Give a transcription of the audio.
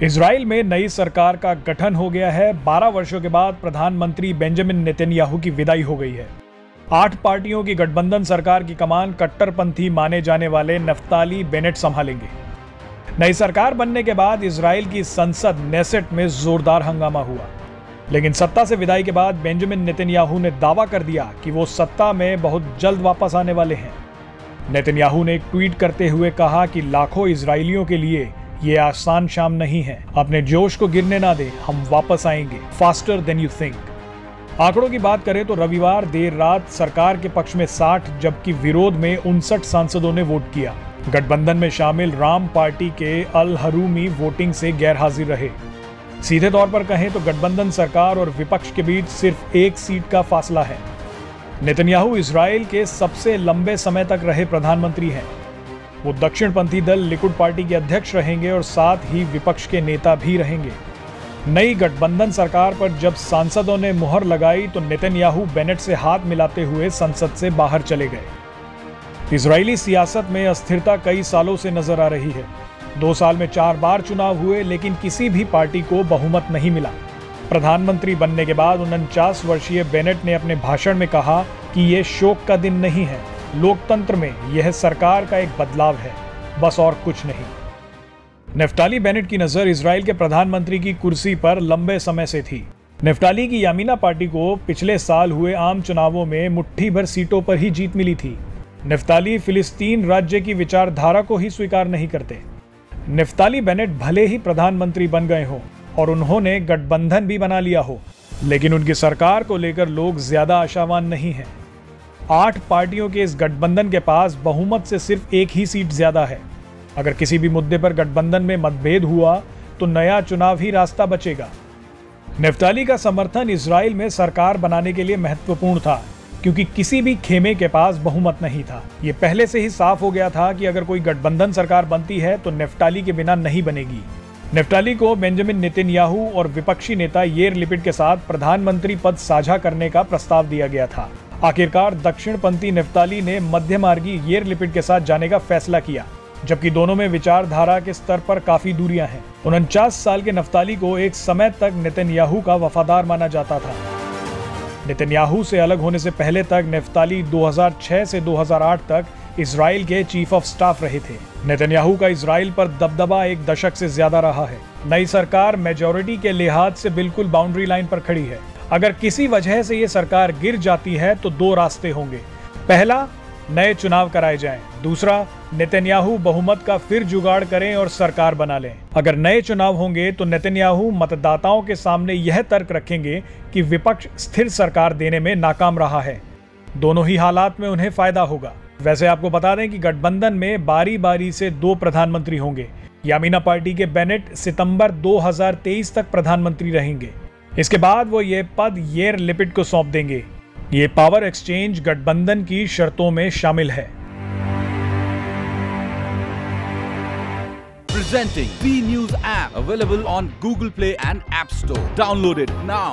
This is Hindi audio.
इजराइल में नई सरकार का गठन हो गया है। 12 वर्षों के बाद प्रधानमंत्री बेंजामिन नेतन्याहू की विदाई हो गई है। 8 पार्टियों की गठबंधन सरकार की कमान कट्टरपंथी माने जाने वाले नफ्ताली बेनेट संभालेंगे। नई सरकार बनने के बाद इजराइल की संसद नेसेट में जोरदार हंगामा हुआ, लेकिन सत्ता से विदाई के बाद बेंजामिन नेतन्याहू ने दावा कर दिया कि वो सत्ता में बहुत जल्द वापस आने वाले हैं। नेतन्याहू ने एक ट्वीट करते हुए कहा कि लाखों इजरायलियों के लिए ये आसान शाम नहीं है। अपने जोश को गिरने ना दे, हम वापस आएंगे फास्टर देन यू थिंक। आंकड़ों की बात करें तो रविवार देर रात सरकार के पक्ष में 60 जबकि विरोध में 59 सांसदों ने वोट किया। गठबंधन में शामिल राम पार्टी के अल हरूमी वोटिंग से गैर हाजिर रहे। सीधे तौर पर कहें तो गठबंधन सरकार और विपक्ष के बीच सिर्फ एक सीट का फासला है। नेतन्याहू इजराइल के सबसे लंबे समय तक रहे प्रधानमंत्री हैं। वो दक्षिणपंथी दल लिकुड पार्टी के अध्यक्ष रहेंगे और साथ ही विपक्ष के नेता भी रहेंगे। नई गठबंधन सरकार पर जब सांसदों ने मुहर लगाई तो नेतन्याहू बेनेट से हाथ मिलाते हुए संसद से बाहर चले गए। इजरायली सियासत में अस्थिरता कई सालों से नजर आ रही है। 2 साल में 4 बार चुनाव हुए, लेकिन किसी भी पार्टी को बहुमत नहीं मिला। प्रधानमंत्री बनने के बाद 49 वर्षीय बेनेट ने अपने भाषण में कहा कि ये शोक का दिन नहीं है, लोकतंत्र में यह सरकार का एक बदलाव है, बस और कुछ नहीं। नफ्ताली बेनेट की नजर इजराइल के प्रधानमंत्री की कुर्सी पर लंबे समय से थी। नफ्ताली की यामीना पार्टी को पिछले साल हुए आम चुनावों में मुट्ठी भर सीटों पर ही जीत मिली थी। नफ्ताली फिलिस्तीन राज्य की विचारधारा को ही स्वीकार नहीं करते। नफ्ताली बेनेट भले ही प्रधानमंत्री बन गए हों और उन्होंने गठबंधन भी बना लिया हो, लेकिन उनकी सरकार को लेकर लोग ज्यादा आशावान नहीं हैं। 8 पार्टियों के इस गठबंधन के पास बहुमत से सिर्फ एक ही सीट ज्यादा है। अगर किसी भी मुद्दे पर गठबंधन में मतभेद हुआ तो नया चुनाव ही रास्ता बचेगा। नफ्ताली का समर्थन इजराइल में सरकार बनाने के लिए महत्वपूर्ण था, क्योंकि किसी भी खेमे के पास बहुमत नहीं था। ये पहले से ही साफ हो गया था कि अगर कोई गठबंधन सरकार बनती है तो नफ्ताली के बिना नहीं बनेगी। नफ्ताली को बेंजामिन नेतन्याहू और विपक्षी नेता येर लिपिड के साथ प्रधानमंत्री पद साझा करने का प्रस्ताव दिया गया था। आखिरकार दक्षिणपंथी नफ्ताली ने मध्यमार्गी येर लिपिड के साथ जाने का फैसला किया, जबकि दोनों में विचारधारा के स्तर पर काफी दूरियां हैं। 49 साल के नफ्ताली को एक समय तक नेतन्याहू का वफादार माना जाता था। नेतन्याहू से अलग होने से पहले तक नफ्ताली 2006 से 2008 तक इजराइल के चीफ ऑफ स्टाफ रहे थे। नेतन्याहू का इजराइल पर दबदबा एक दशक से ज्यादा रहा है। नई सरकार मेजॉरिटी के लिहाज से बिल्कुल बाउंड्री लाइन पर खड़ी है। अगर किसी वजह से ये सरकार गिर जाती है तो 2 रास्ते होंगे। पहला, नए चुनाव कराए जाएं। दूसरा, नेतन्याहू बहुमत का फिर जुगाड़ करें और सरकार बना लें। अगर नए चुनाव होंगे तो नेतन्याहू मतदाताओं के सामने यह तर्क रखेंगे कि विपक्ष स्थिर सरकार देने में नाकाम रहा है। दोनों ही हालात में उन्हें फायदा होगा। वैसे आपको बता दें कि गठबंधन में बारी बारी से 2 प्रधानमंत्री होंगे। यामीना पार्टी के बेनेट सितंबर 2023 तक प्रधानमंत्री रहेंगे। इसके बाद वो ये पद येर लिपिड को सौंप देंगे। ये पावर एक्सचेंज गठबंधन की शर्तों में शामिल है। Presenting B News app available on Google Play and App Store. Download it now.